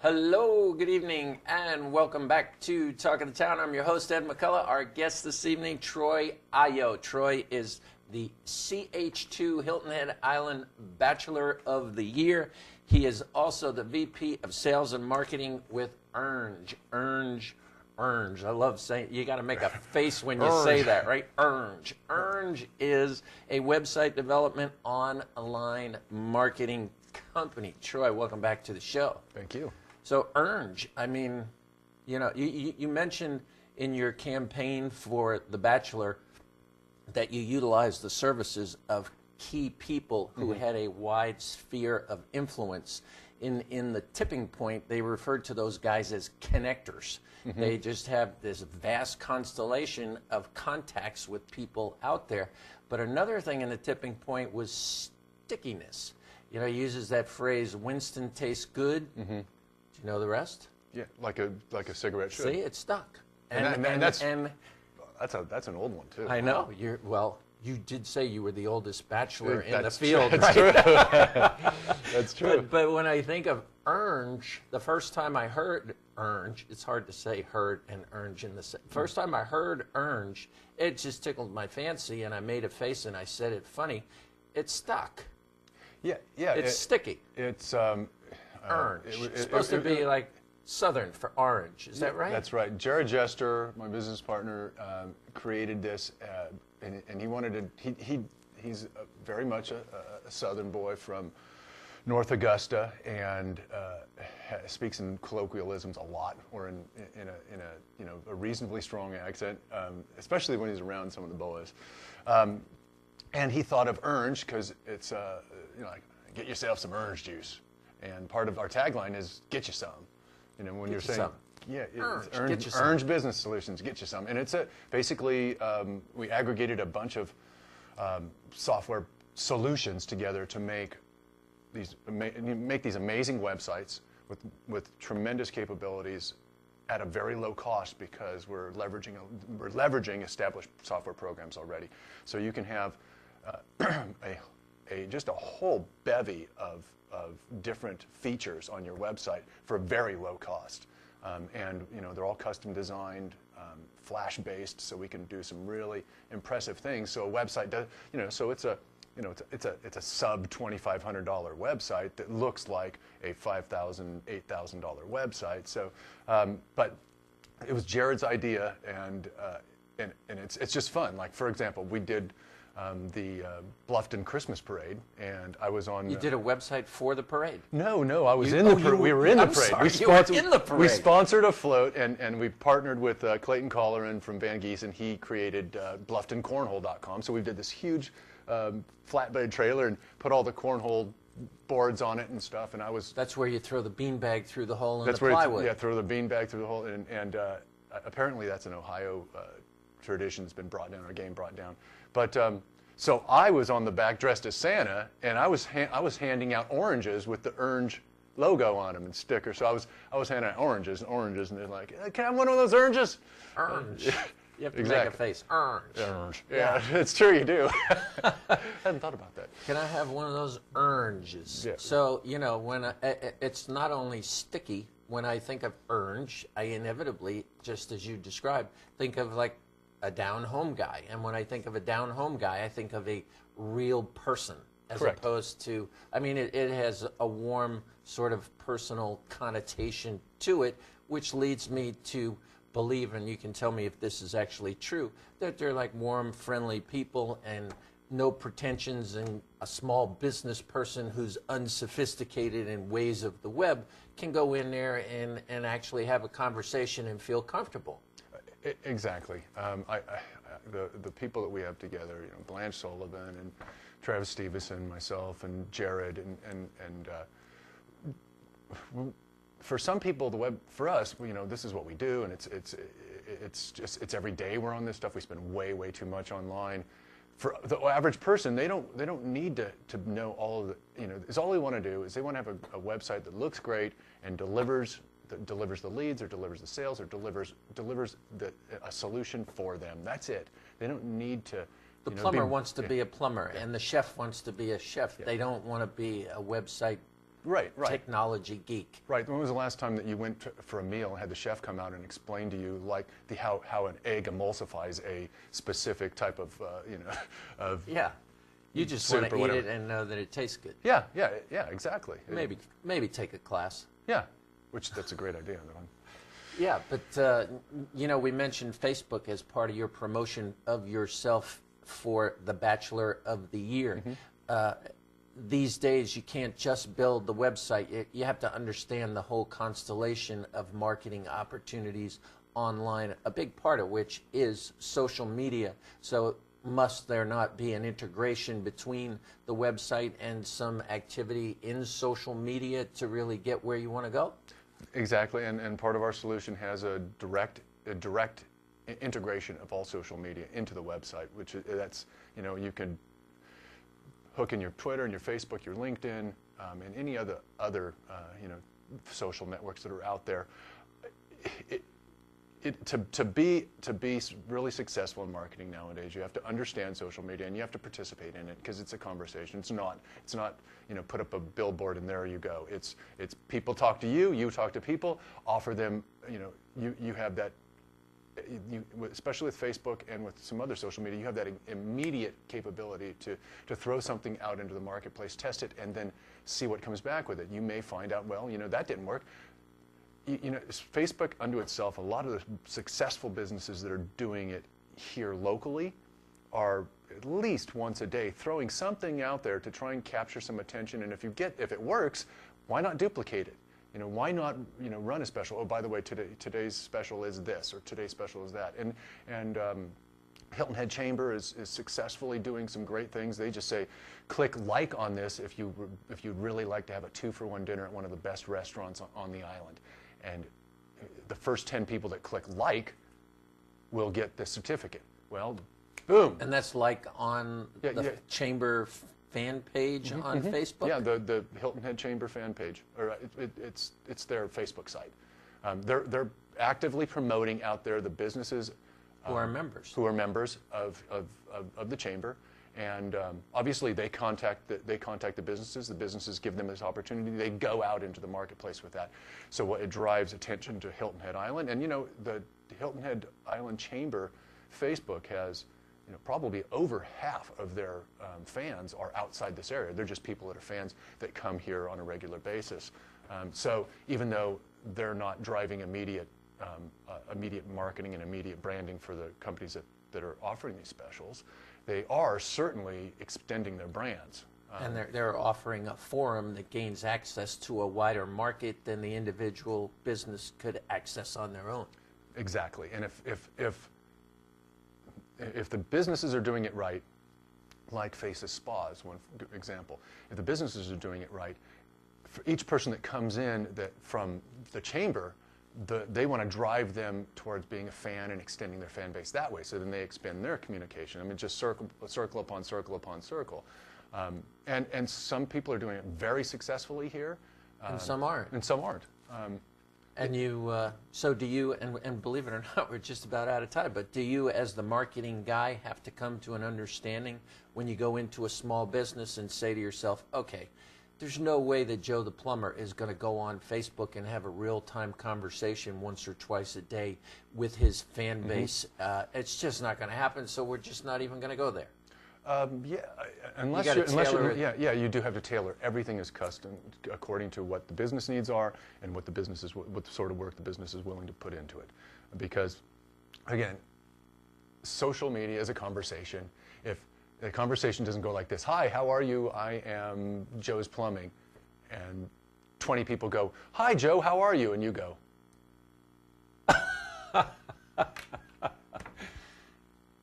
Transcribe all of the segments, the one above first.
Hello, good evening, and welcome back to Talk of the Town. I'm your host, Ed McCullough. Our guest this evening, Troy AhYo. Troy is the CH2 Hilton Head Island Bachelor of the Year. He is also the VP of Sales and Marketing with Urnge. Urnge. I love saying, you got to make a face when you say that, right? Urnge. Urnge is a website development online marketing company. Troy, welcome back to the show. Thank you. So Urnge, I mean, you know, you mentioned in your campaign for The Bachelor that you utilized the services of key people who had a wide sphere of influence. In the tipping point, they referred to those guys as connectors. They just have this vast constellation of contacts with people out there. But another thing in the tipping point was stickiness. You know, he uses that phrase, Winston tastes good. Do you know the rest? Yeah, like a cigarette should. See, it stuck. And that's an old one too. I know. You did say you were the oldest bachelor in the field, that's right? True. That's true. But when I think of Urnge, the first time I heard Urnge, it's hard to say heard and Urnge in the same. First time I heard Urnge, it just tickled my fancy, and I made a face and I said it funny. It stuck. Yeah. It's sticky. It's Urnge. It's supposed to be like Southern for orange. Is that right? That's right. Jester, my business partner, created this, and he wanted to. He's very much a Southern boy from North Augusta, and speaks in colloquialisms a lot, or in a reasonably strong accent, especially when he's around some of the boys. And he thought of Urnge because it's like, get yourself some Urnge juice. And part of our tagline is "Get you some." You know, when you're saying, Urnge Business Solutions, get you some. And it's basically we aggregated a bunch of software solutions together to make these amazing websites with tremendous capabilities at a very low cost, because we're leveraging established software programs already. So you can have just a whole bevy of different features on your website for a very low cost, and they're all custom designed, Flash based, so we can do some really impressive things. So a website does, so it's a sub $2,500 website that looks like a $5,000, $8,000 website. So, but it was Jared's idea, and it's just fun. Like, for example, we did the Bluffton Christmas Parade, and I was on. You did a website for the parade? No, I was in the parade. We were in the parade. We sponsored a float, and we partnered with Clayton Colleran from Van Giesen, and he created BlufftonCornhole.com. So we did this huge flatbed trailer and put all the cornhole boards on it and stuff. And I was. That's where you throw the beanbag through the hole in the plywood. Throw the beanbag through the hole, and apparently that's an Ohio tradition that's been brought down, or game brought down. But so I was on the back dressed as Santa, and I was handing out oranges with the Urnge logo on them and stickers. So I was handing out oranges, and they're like, "Can I have one of those oranges?" Urnge. You have to make a face. Urnge. Yeah, it's true. You do. I hadn't thought about that. Can I have one of those Urnges? Yeah. So when it's not only sticky. When I think of Urnge, I inevitably, just as you described, think of like a down-home guy. And when I think of a down-home guy, I think of a real person, as Correct. Opposed to, I mean, it has a warm sort of personal connotation to it, which leads me to believe, and you can tell me if this is actually true, that they're like warm, friendly people and no pretensions, and a small business person who's unsophisticated in ways of the web can go in there and actually have a conversation and feel comfortable. Exactly. The people that we have together, Blanche Sullivan and Travis Stevenson, myself and Jared, and for some people, the web, for us, this is what we do, and it's every day we're on this stuff. We spend way too much online. For the average person, they don't need to know all of the, it's all they want to do is they want to have a website that looks great and delivers the leads, or delivers the sales, or delivers a solution for them. That's it. They don't need to. The plumber wants to be a plumber, and the chef wants to be a chef. Yeah. They don't want to be a website Right. technology geek. Right. When was the last time that you went for a meal and had the chef come out and explain to you like how an egg emulsifies a specific type of of You just soup want to or eat whatever. it and know that it tastes good. Yeah, exactly. Maybe take a class. Yeah, that's a great idea. Yeah, but we mentioned Facebook as part of your promotion of yourself for the Bachelor of the Year. These days, you can't just build the website. You have to understand the whole constellation of marketing opportunities online, a big part of which is social media. So must there not be an integration between the website and some activity in social media to really get where you want to go? Exactly, and part of our solution has a direct integration of all social media into the website, which that's, you can hook in your Twitter and your Facebook, your LinkedIn, and any other social networks that are out there. To be really successful in marketing nowadays, you have to understand social media and you have to participate in it because it's a conversation. It's not put up a billboard and there you go. It's people talk to you, you talk to people, offer them. You have that. Especially with Facebook and with some other social media, you have that immediate capability to throw something out into the marketplace, test it, and then see what comes back with it. You may find out, well, that didn't work. Facebook unto itself, a lot of the successful businesses that are doing it here locally are at least once a day throwing something out there to try and capture some attention. And if it works, why not duplicate it? Why not run a special? Oh, by the way, today's special is this, or today's special is that. And Hilton Head Chamber is successfully doing some great things. They just say, click like on this if you'd really like to have a 2-for-1 dinner at one of the best restaurants on the island. And the first 10 people that click like will get the certificate. Well, boom. And that's like on the Chamber fan page on Facebook? Yeah, the Hilton Head Chamber fan page. Or it's their Facebook site. They're actively promoting out there the businesses who are members of the chamber. And obviously, they contact the businesses. The businesses give them this opportunity. They go out into the marketplace with that. So it drives attention to Hilton Head Island. And the Hilton Head Island Chamber Facebook has probably over half of their fans are outside this area. They're just people that are fans that come here on a regular basis. So even though they're not driving immediate marketing and immediate branding for the companies that are offering these specials, they are certainly extending their brands. And they're offering a forum that gains access to a wider market than the individual business could access on their own. Exactly. And if the businesses are doing it right, like Faces Spa is one example, if the businesses are doing it right, for each person that comes in from the chamber, they want to drive them towards being a fan and extending their fan base that way. So then they expand their communication. I mean, just circle upon circle upon circle. And some people are doing it very successfully here. And some aren't. And some aren't. And so do you, and believe it or not, we're just about out of time, but do you as the marketing guy have to come to an understanding when you go into a small business and say to yourself, okay, there's no way that Joe the plumber is going to go on Facebook and have a real-time conversation once or twice a day with his fan base. It's just not going to happen, so we're just not even going to go there. You do have to tailor. Everything is custom according to what the business needs are and what sort of work the business is willing to put into it. Because, again, social media is a conversation. If the conversation doesn't go like this, "Hi, how are you? I am Joe's Plumbing," and 20 people go, "Hi, Joe, how are you?" and you go,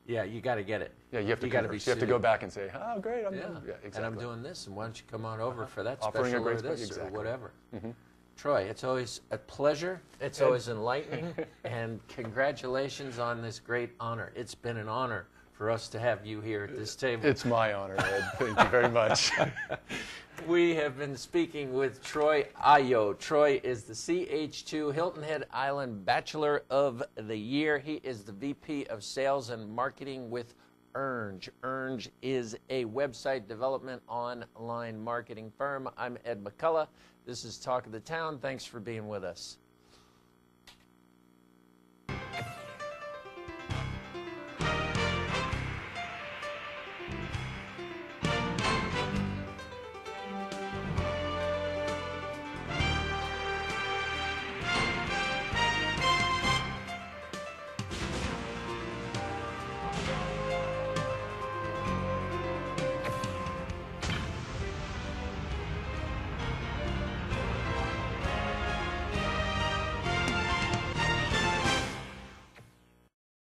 yeah, you got to get it. Yeah, you have to go back and say, "Oh, great, I'm exactly. And I'm doing this, and why don't you come on over for that Offering special a great or this exactly. or whatever." Troy, it's always a pleasure. It's always enlightening, and congratulations on this great honor. It's been an honor for us to have you here at this table. It's my honor, Ed. Thank you very much. We have been speaking with Troy AhYo. Troy is the CH2 Hilton Head Island Bachelor of the Year. He is the VP of Sales and Marketing with Urnge. Urnge is a website development online marketing firm. I'm Ed McCullough. This is Talk of the Town. Thanks for being with us.